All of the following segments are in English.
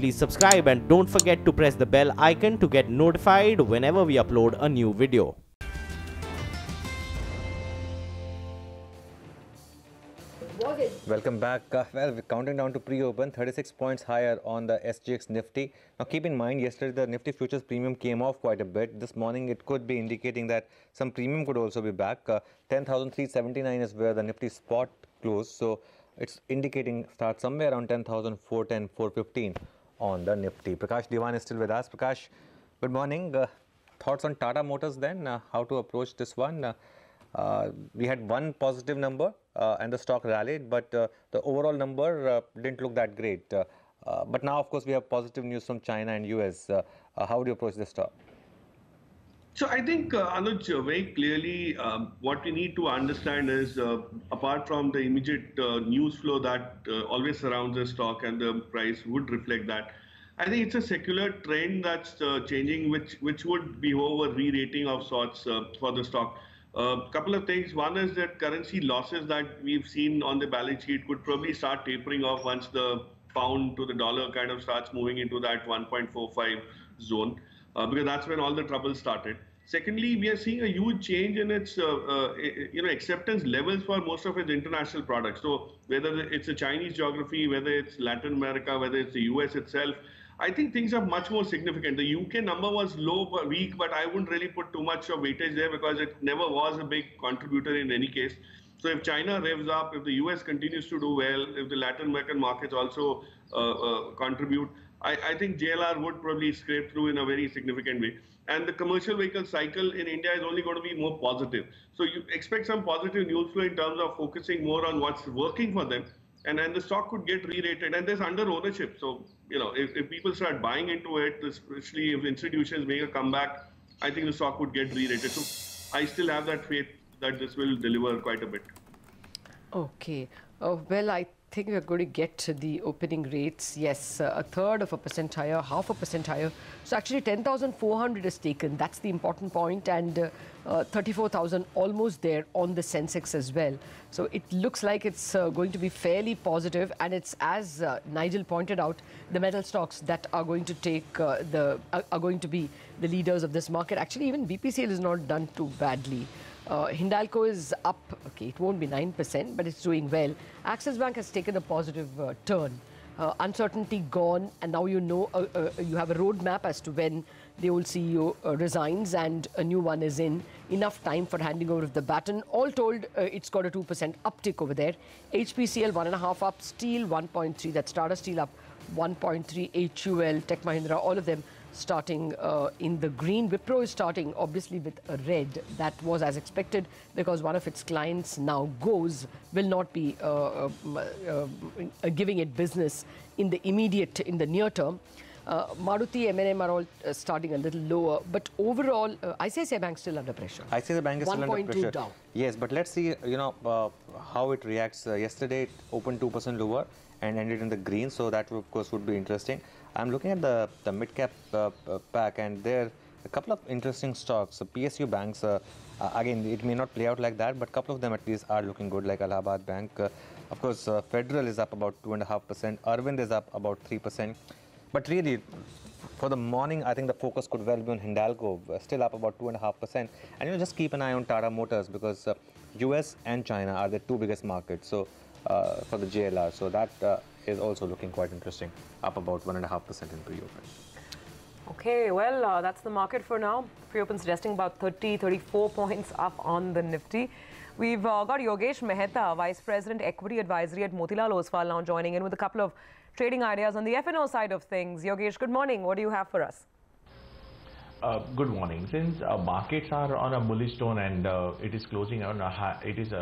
please subscribe and don't forget to press the bell icon to get notified whenever we upload a new video. Welcome back. Well, we're counting down to pre-open, 36 points higher on the SGX Nifty. Now keep in mind, yesterday the Nifty futures premium came off quite a bit. This morning it could be indicating that some premium could also be back. 10,379 is where the Nifty spot closed. So it's indicating start somewhere around 10,410, 415 on the Nifty. Prakash Diwan is still with us. Prakash, good morning. Thoughts on Tata Motors then? How to approach this one? We had one positive number and the stock rallied, but the overall number didn't look that great. But now, of course, we have positive news from China and US. How do you approach this stock? So I think, Anuj, very clearly, what we need to understand is, apart from the immediate news flow that always surrounds the stock and the price would reflect that, I think it's a secular trend that's changing, which would be over re-rating of sorts for the stock. Couple of things. One is that currency losses that we've seen on the balance sheet could probably start tapering off once the pound to the dollar kind of starts moving into that 1.45 zone, because that's when all the trouble started. Secondly, we are seeing a huge change in its acceptance levels for most of its international products. So whether it's a Chinese geography, whether it's Latin America, whether it's the US itself, I think things are much more significant. The UK number was low per week, but I wouldn't really put too much of weightage there because it never was a big contributor in any case. So if China revs up, if the US continues to do well, if the Latin American markets also contribute, I think JLR would probably scrape through in a very significant way. And the commercial vehicle cycle in India is only going to be more positive. So you expect some positive news flow in terms of focusing more on what's working for them. And then the stock could get re-rated, and there's under ownership. So, if people start buying into it, especially if institutions make a comeback, I think the stock would get re-rated. So I still have that faith that this will deliver quite a bit. Okay. Well, I think we're going to get the opening rates. Yes, a third of a percent higher, half a percent higher. So actually 10,400 is taken. That's the important point. And 34,000 almost there on the Sensex as well. So it looks like it's going to be fairly positive. And it's, as Nigel pointed out, the metal stocks that are going to take are going to be the leaders of this market. Actually, even BPCL is not done too badly. Hindalco is up, okay, it won't be 9%, but it's doing well. Axis Bank has taken a positive turn. Uncertainty gone, and now you know you have a roadmap as to when the old CEO resigns and a new one is in. Enough time for handing over of the baton. All told, it's got a 2% uptick over there. HPCL 1.5 up, Steel 1.3, that's Tata Steel up 1.3, HUL, Tech Mahindra, all of them starting in the green. Wipro is starting obviously with a red. That was as expected because one of its clients now will not be giving it business in the near term. Maruti, M&M are all starting a little lower, but overall ICICI Bank still under pressure. ICICI Bank is still under pressure. 1.2 down. Yes, but let's see how it reacts. Yesterday it opened 2% lower and ended in the green, so that of course would be interesting. I'm looking at the mid-cap pack, and there are a couple of interesting stocks. PSU banks, again, it may not play out like that, but a couple of them at least are looking good, like Allahabad Bank. Of course, Federal is up about 2.5%. Arvind is up about 3%. But really, for the morning, I think the focus could well be on Hindalco, still up about 2.5%. And just keep an eye on Tata Motors because US and China are the two biggest markets. So for the JLR, so that is also looking quite interesting, up about 1.5% in pre-open. Okay, well, that's the market for now. Pre-open suggesting about 34 points up on the Nifty. We've got Yogesh Mehta, Vice President Equity Advisory at Motilal Oswal, now joining in with a couple of trading ideas on the F&O side of things. Yogesh, good morning. What do you have for us? Good morning. Since markets are on a bullish tone and it is closing on a high, it is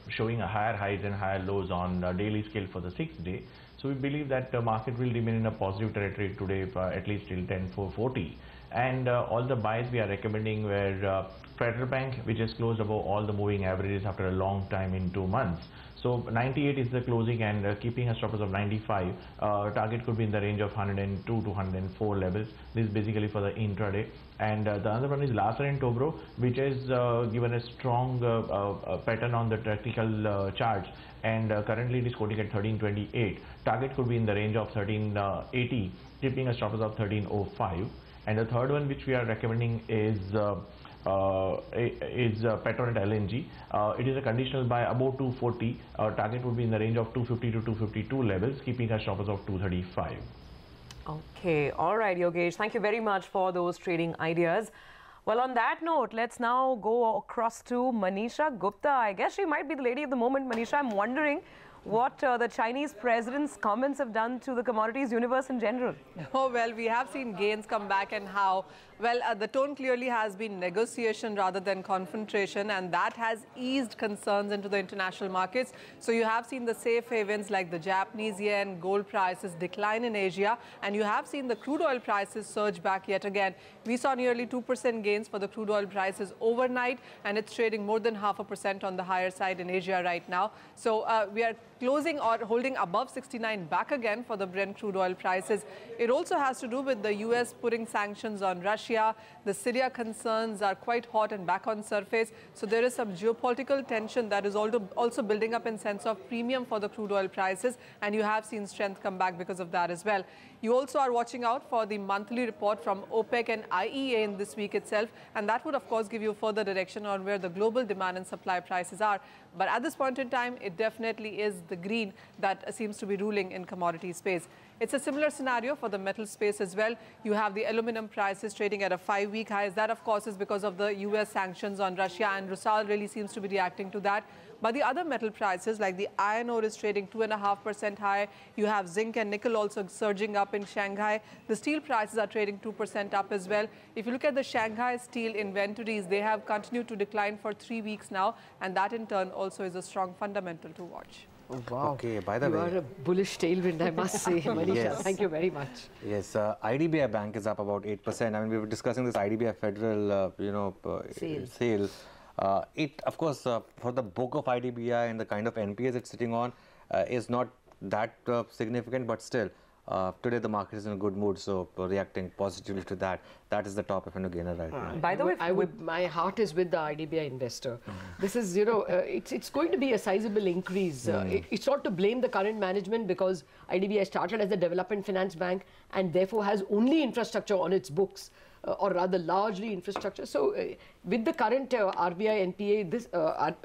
showing a higher highs and higher lows on a daily scale for the 6th day. So we believe that the market will remain in a positive territory today, at least till 10,440. And all the buys we are recommending were Federal Bank, which has closed above all the moving averages after a long time in 2 months. So 98 is the closing, and keeping a stop loss of 95. Target could be in the range of 102 to 104 levels. This is basically for the intraday. And the other one is Larsen and Toubro, which has given a strong pattern on the technical charts, and currently it is quoting at 1328. Target could be in the range of 1380, keeping a stop loss of 1305. And the third one which we are recommending is Petronet LNG. It is a conditional buy above 240. Target would be in the range of 250 to 252 levels, keeping a stop loss of 235. Okay, all right, Yogesh. Thank you very much for those trading ideas. Well, on that note, let's now go across to Manisha Gupta. I guess she might be the lady of the moment. Manisha, I'm wondering what the Chinese president's comments have done to the commodities universe in general. Oh, well, we have seen gains come back, and how, well, the tone clearly has been negotiation rather than confrontation, and that has eased concerns into the international markets. So you have seen the safe havens like the Japanese yen, gold prices decline in Asia, and you have seen the crude oil prices surge back yet again. We saw nearly 2% gains for the crude oil prices overnight, and it's trading more than 0.5% on the higher side in Asia right now. So we are closing or holding above 69 back again for the Brent crude oil prices. It also has to do with the US putting sanctions on Russia. The Syria concerns are quite hot and back on surface. So there is some geopolitical tension that is also building up in sense of premium for the crude oil prices. And you have seen strength come back because of that as well. You also are watching out for the monthly report from OPEC and IEA in this week itself. And that would, of course, give you further direction on where the global demand and supply prices are. But at this point in time, it definitely is the green that seems to be ruling in commodity space. It's a similar scenario for the metal space as well. You have the aluminum prices trading at a 5-week high. That, of course, is because of the US sanctions on Russia, and Rusal really seems to be reacting to that. But the other metal prices, like the iron ore, is trading 2.5% high. You have zinc and nickel also surging up in Shanghai. The steel prices are trading 2% up as well. If you look at the Shanghai steel inventories, they have continued to decline for 3 weeks now, and that in turn also is a strong fundamental to watch. Oh, wow. Okay, by the way, you are a bullish tailwind, I must say, Manisha. Yes. Thank you very much. Yes, IDBI Bank is up about 8%. I mean, we were discussing this IDBI Federal, sale. It, of course, for the book of IDBI and the kind of NPAs it's sitting on, is not that significant, but still, today the market is in a good mood, so reacting positively to that. That is the top of an gainer right now. By the way, my heart is with the IDBI investor. This is, it's going to be a sizable increase. It's not to blame the current management, because IDBI started as a development finance bank and therefore has only infrastructure on its books. Or rather largely infrastructure. So with the current RBI NPA, this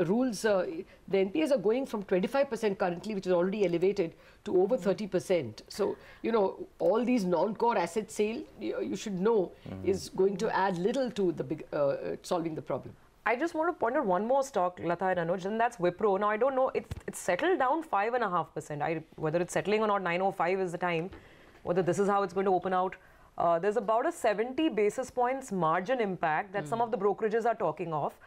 rules, the NPAs are going from 25% currently, which is already elevated, to over 30%. So, all these non-core asset sale, you should know, is going to add little to the big, solving the problem. I just want to point out one more stock, Lata and Anuj, and that's Wipro. Now, I don't know, it's settled down 5.5%. Whether it's settling or not, 905 is the time. Whether this is how it's going to open out. There's about a 70 basis points margin impact that some of the brokerages are talking of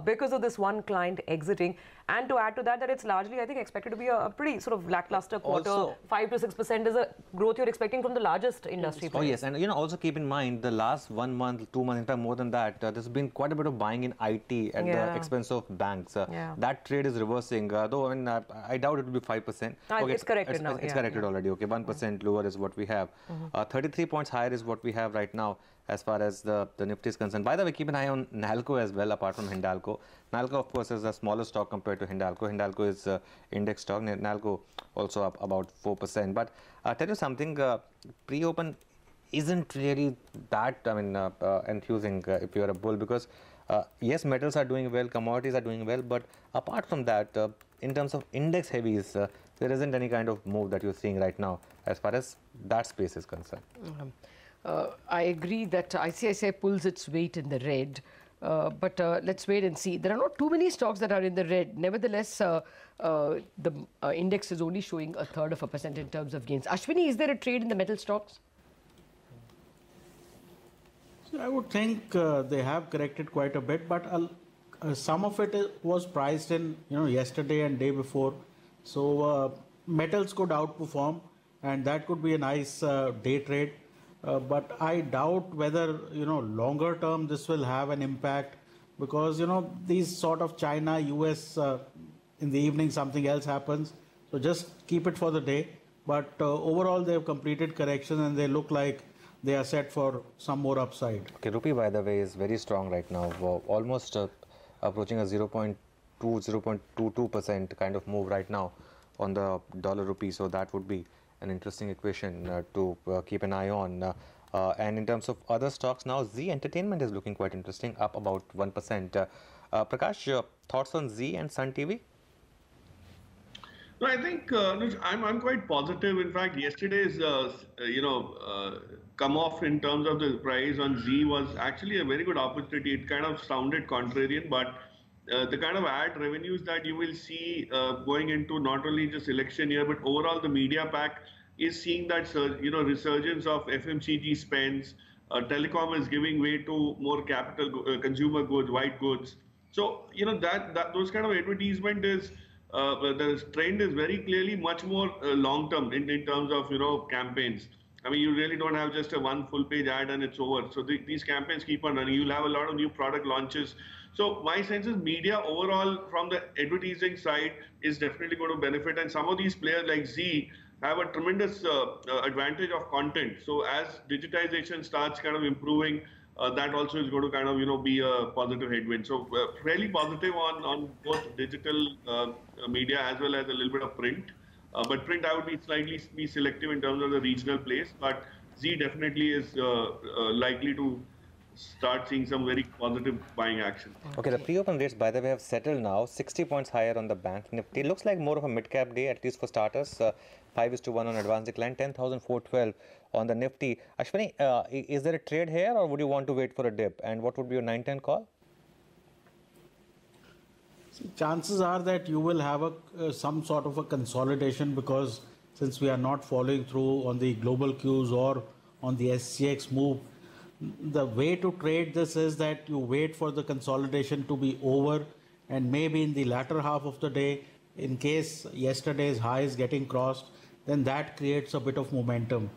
because of this one client exiting. And to add to that, it's largely, I think, expected to be a pretty sort of lackluster quarter. Also, 5 to 6% is a growth you're expecting from the largest industry players. Oh, yes. And, also keep in mind, the last 1 month, 2 months, in fact, more than that, there's been quite a bit of buying in IT at the expense of banks. That trade is reversing, though, I mean, I doubt it will be 5%. Okay, it's corrected now. It's corrected already. Okay, 1% lower is what we have. 33 points higher is what we have right now, as far as the Nifty is concerned. By the way, keep an eye on Nalco as well, apart from Hindalco. Nalco, of course, is a smaller stock compared to Hindalco. Hindalco is index stock. Nalco also up about 4%. But tell you something, pre-open isn't really that, enthusing if you're a bull, because yes, metals are doing well, commodities are doing well, but apart from that, in terms of index heavies, there isn't any kind of move that you're seeing right now as far as that space is concerned. I agree that ICICI pulls its weight in the red, but let's wait and see. There are not too many stocks that are in the red. Nevertheless, the index is only showing 1/3% in terms of gains. Ashwini, is there a trade in the metal stocks? So I would think they have corrected quite a bit, but some of it was priced in yesterday and day before. So metals could outperform, and that could be a nice day trade. But I doubt whether longer term this will have an impact, because these sort of China, US, in the evening something else happens. So just keep it for the day. But overall they have completed correction and they look like they are set for some more upside. Okay, rupee, by the way, is very strong right now, almost approaching a 0.22% kind of move right now on the dollar rupee. So that would be an interesting equation to keep an eye on. And in terms of other stocks now, Z Entertainment is looking quite interesting, up about 1%. Prakash, your thoughts on Z and Sun TV? No, I think I'm quite positive. In fact, yesterday's come off in terms of the price on Z was actually a very good opportunity. It kind of sounded contrarian, but the kind of ad revenues that you will see going into not only just election year but overall the media pack is seeing that resurgence of FMCG spends. Telecom is giving way to more capital consumer goods, white goods. So that those kind of advertisement is. The trend is very clearly much more long term in terms of campaigns. I mean, you really don't have just a one full page ad and it's over. So these campaigns keep on running. You'll have a lot of new product launches. So my sense is media overall from the advertising side is definitely going to benefit. And some of these players like Z have a tremendous advantage of content. So as digitization starts kind of improving, that also is going to kind of be a positive headwind. So fairly positive on both digital media as well as a little bit of print. But print I would be slightly selective in terms of the regional place. But Z definitely is likely to start seeing some very positive buying action. Okay, the pre-open rates, by the way, have settled now, 60 points higher on the bank Nifty. Looks like more of a mid-cap day, at least for starters. 5:1 on advanced decline, 10,412 on the Nifty. Ashwini, is there a trade here or would you want to wait for a dip? And what would be your 9-10 call? See, chances are that you will have some sort of a consolidation, because since we are not following through on the global cues or on the SGX move, the way to trade this is that you wait for the consolidation to be over, and maybe in the latter half of the day, in case yesterday's high is getting crossed, then that creates a bit of momentum.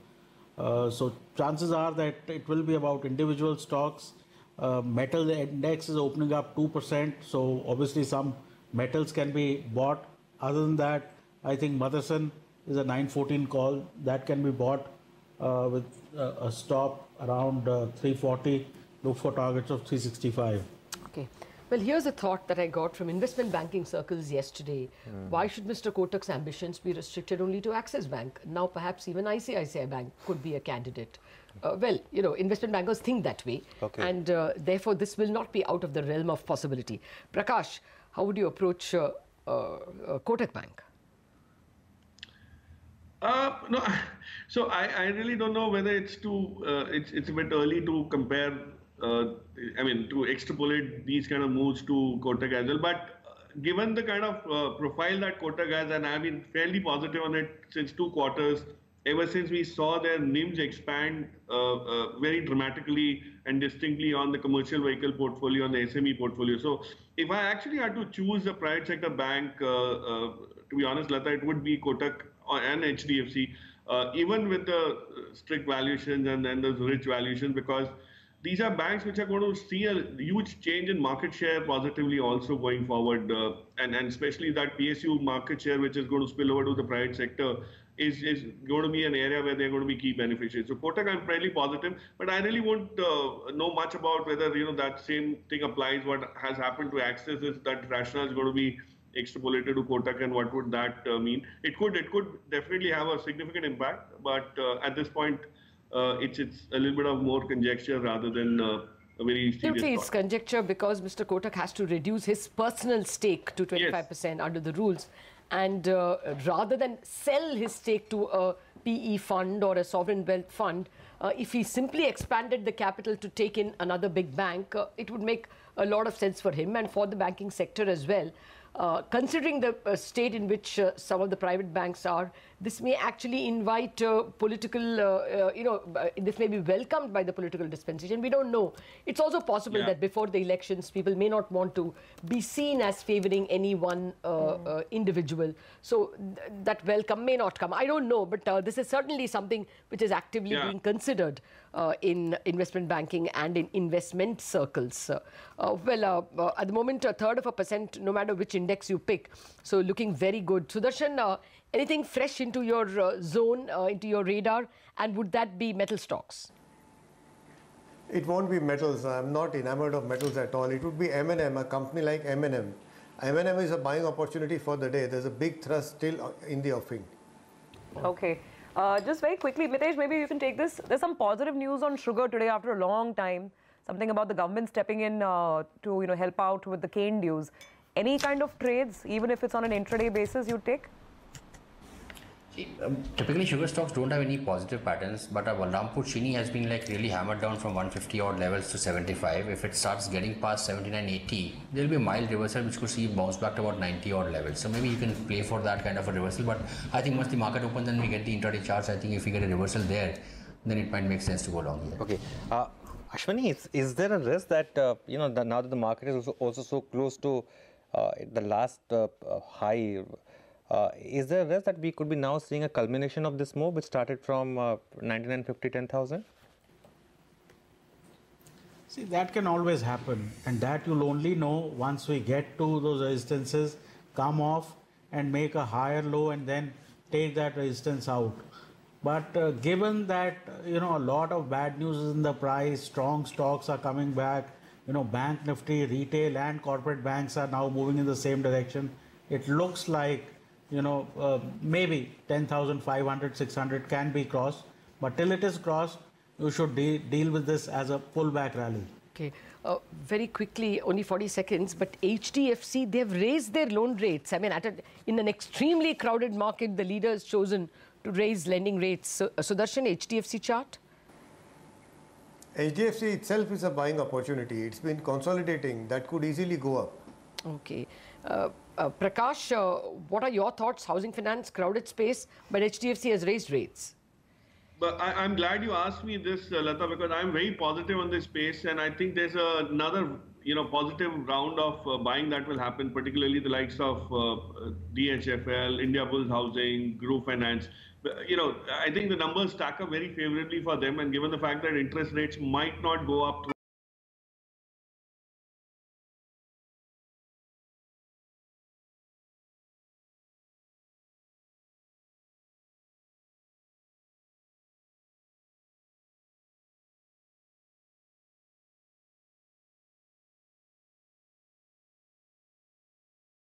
So chances are that it will be about individual stocks. Metal index is opening up 2%, so obviously some metals can be bought. Other than that, I think Motherson is a 914 call that can be bought with a stop around 340, look for targets of 365. Okay. Well, here's a thought that I got from investment banking circles yesterday. Why should Mr. Kotak's ambitions be restricted only to Axis Bank? Now perhaps even ICICI Bank could be a candidate. Well, investment bankers think that way. Okay. And therefore this will not be out of the realm of possibility. Prakash, how would you approach Kotak Bank? No, so I really don't know whether it's it's a bit early to compare. To extrapolate these kind of moves to Kotak as well. But given the kind of profile that Kotak has, and I've been fairly positive on it since 2 quarters, ever since we saw their NIMs expand very dramatically and distinctly on the commercial vehicle portfolio, on the SME portfolio. So if I actually had to choose a private sector bank, to be honest, Lata, it would be Kotak and HDFC, even with the strict valuations and those rich valuations, because these are banks which are going to see a huge change in market share positively also going forward, and especially that PSU market share which is going to spill over to the private sector is going to be an area where they're going to be key beneficiaries. So Kotak, I'm fairly positive, but I really won't know much about whether that same thing applies. What has happened to Axis is that rationale is going to be extrapolated to Kotak, and what would that mean? It could definitely have a significant impact, but at this point, it's a little bit of more conjecture rather than a very serious Simply, it's thought. conjecture because Mr. Kotak has to reduce his personal stake to 25% under the rules. And rather than sell his stake to a PE fund or a sovereign wealth fund, if he simply expanded the capital to take in another big bank, it would make a lot of sense for him and for the banking sector as well. Considering the state in which some of the private banks are, this may actually invite political, this may be welcomed by the political dispensation. We don't know. It's also possible that before the elections, people may not want to be seen as favoring any one individual. So that welcome may not come. I don't know, but this is certainly something which is actively being considered in investment banking and in investment circles. At the moment, 1/3%, no matter which index you pick. So looking very good. Sudarshan, anything fresh into your zone, into your radar? And would that be metal stocks? It won't be metals. I'm not enamored of metals at all. It would be M&M, a company like M&M. M&M is a buying opportunity for the day. There's a big thrust still in the offing. Okay. Just very quickly, Mitesh, maybe you can take this. There's some positive news on sugar today after a long time. Something about the government stepping in to help out with the cane dues. Any kind of trades, even if it's on an intraday basis, you take? Typically sugar stocks don't have any positive patterns, but our Balrampur Chini has been like really hammered down from 150 odd levels to 75. If it starts getting past 79.80, there will be a mild reversal which could see bounce back to about 90 odd levels. So maybe you can play for that kind of a reversal, but I think once the market opens and we get the intraday charts, I think if we get a reversal there, then it might make sense to go long here. Okay. Ashwani, is there a risk that, now that the market is also so close to the last high, is there a risk that we could be now seeing a culmination of this move which started from 99.50, 10,000? See, that can always happen, and that you'll only know once we get to those resistances, come off and make a higher low and then take that resistance out. But given that, a lot of bad news is in the price, strong stocks are coming back, bank nifty, retail and corporate banks are now moving in the same direction. It looks like, maybe 10,500, 600 can be crossed, but till it is crossed, you should deal with this as a pullback rally. Okay, very quickly, only 40 seconds, but HDFC, they've raised their loan rates. I mean, in an extremely crowded market, the leader has chosen to raise lending rates. So, Sudarshan, HDFC chart? HDFC itself is a buying opportunity. It's been consolidating. That could easily go up. Okay. Prakash, what are your thoughts? Housing finance, crowded space, but HDFC has raised rates. But I'm glad you asked me this, Lata, because I'm very positive on this space, and I think there's another, positive round of buying that will happen, particularly the likes of DHFL, India Bulls Housing, Group Finance. I think the numbers stack up very favorably for them, and given the fact that interest rates might not go up